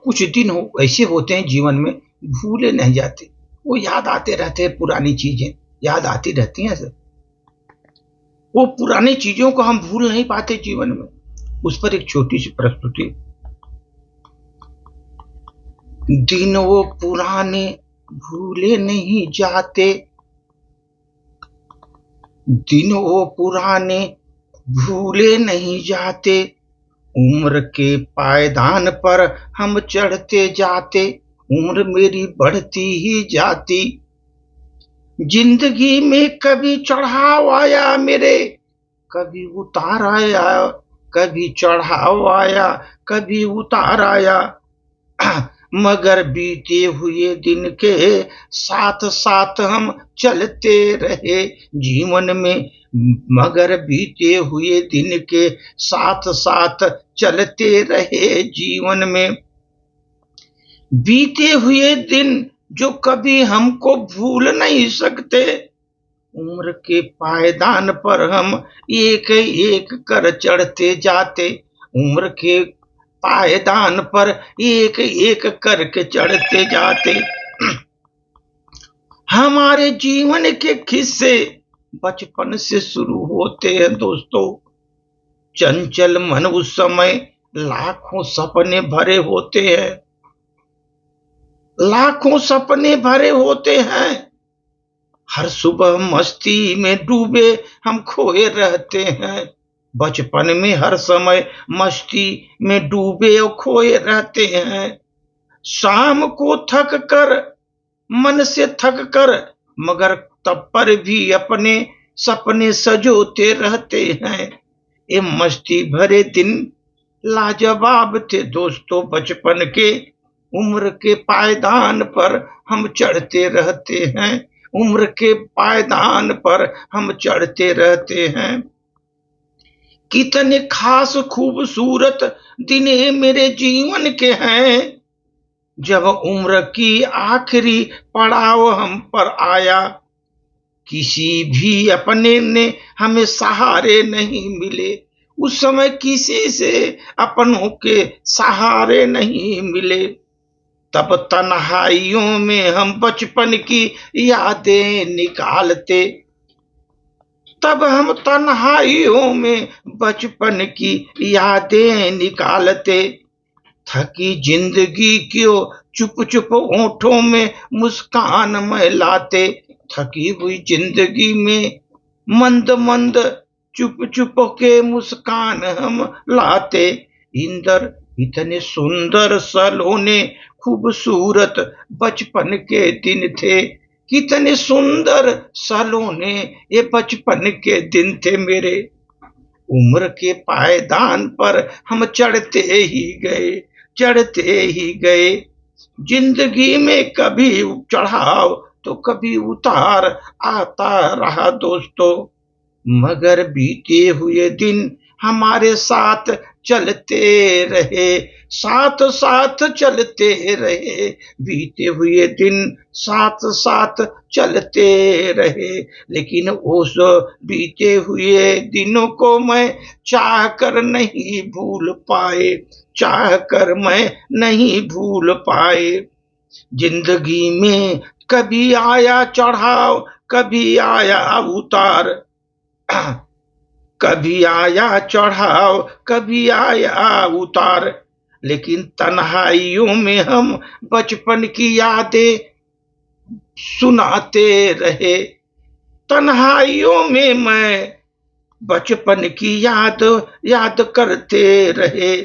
कुछ दिन ऐसे होते हैं जीवन में, भूले नहीं जाते, वो याद आते रहते हैं, पुरानी चीजें याद आती रहती हैं सर। वो पुरानी चीजों को हम भूल नहीं पाते जीवन में। उस पर एक छोटी सी प्रस्तुति। दिन वो पुराने भूले नहीं जाते, दिन वो पुराने भूले नहीं जाते, उम्र के पायदान पर हम चढ़ते जाते, उम्र मेरी बढ़ती ही जाती। जिंदगी में कभी चढ़ाव आया मेरे, कभी उतार आया, कभी चढ़ाव आया, कभी उतार आया, मगर बीते हुए दिन के साथ साथ हम चलते रहे जीवन में, मगर बीते हुए दिन के साथ साथ चलते रहे जीवन में। बीते हुए दिन जो कभी हमको भूल नहीं सकते, उम्र के पायदान पर हम एक एक कर चढ़ते जाते, उम्र के पायदान पर एक एक करके चढ़ते जाते। हमारे जीवन के किस्से बचपन से शुरू होते हैं दोस्तों। चंचल मन उस समय लाखों सपने भरे होते हैं, लाखों सपने भरे होते हैं। हर सुबह मस्ती में डूबे हम खोए रहते हैं, बचपन में हर समय मस्ती में डूबे और खोए रहते हैं। शाम को थक कर, मन से थक कर, मगर तब पर भी अपने सपने सजोते रहते हैं। ये मस्ती भरे दिन लाजवाब थे दोस्तों बचपन के। उम्र के पायदान पर हम चढ़ते रहते हैं, उम्र के पायदान पर हम चढ़ते रहते हैं। कितने खास खूबसूरत दिन मेरे जीवन के हैं, जब उम्र की आखिरी पड़ाव हम पर आया। किसी भी अपने ने हमें सहारे नहीं मिले, उस समय किसी से अपनों के सहारे नहीं मिले। तब तन्हाइयों में हम बचपन की यादें निकालते, तब हम तन्हाइयों में बचपन की यादें निकालते। थकी जिंदगी क्यों चुप चुप होठों में मुस्कान में लाते, थकी हुई जिंदगी में मंद मंद चुप चुप के मुस्कान हम लाते। इंदर इतने सुंदर सलोने खूबसूरत बचपन के दिन थे, कितने सुंदर सलोने ये बचपन के दिन थे मेरे। उम्र के पायदान पर हम चढ़ते ही गए, चढ़ते ही गए। जिंदगी में कभी चढ़ाव तो कभी उतार आता रहा दोस्तों, मगर बीते हुए दिन हमारे साथ चलते रहे, साथ साथ चलते रहे। बीते हुए दिन साथ साथ चलते रहे, लेकिन उस बीते हुए दिनों को मैं चाह कर नहीं भूल पाए, चाह कर मैं नहीं भूल पाए। जिंदगी में कभी आया चढ़ाव, कभी आया उतार, कभी आया चढ़ाव, कभी आया उतार, लेकिन तन्हाइयों में हम बचपन की यादें सुनाते रहे। तन्हाइयों में मैं बचपन की याद करते रहे।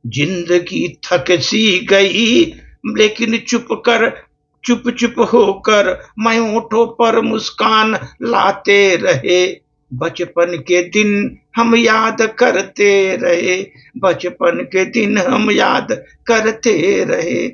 जिंदगी थक सी गई, लेकिन चुप चुप होकर मैं होठों पर मुस्कान लाते रहे। बचपन के दिन हम याद करते रहे, बचपन के दिन हम याद करते रहे।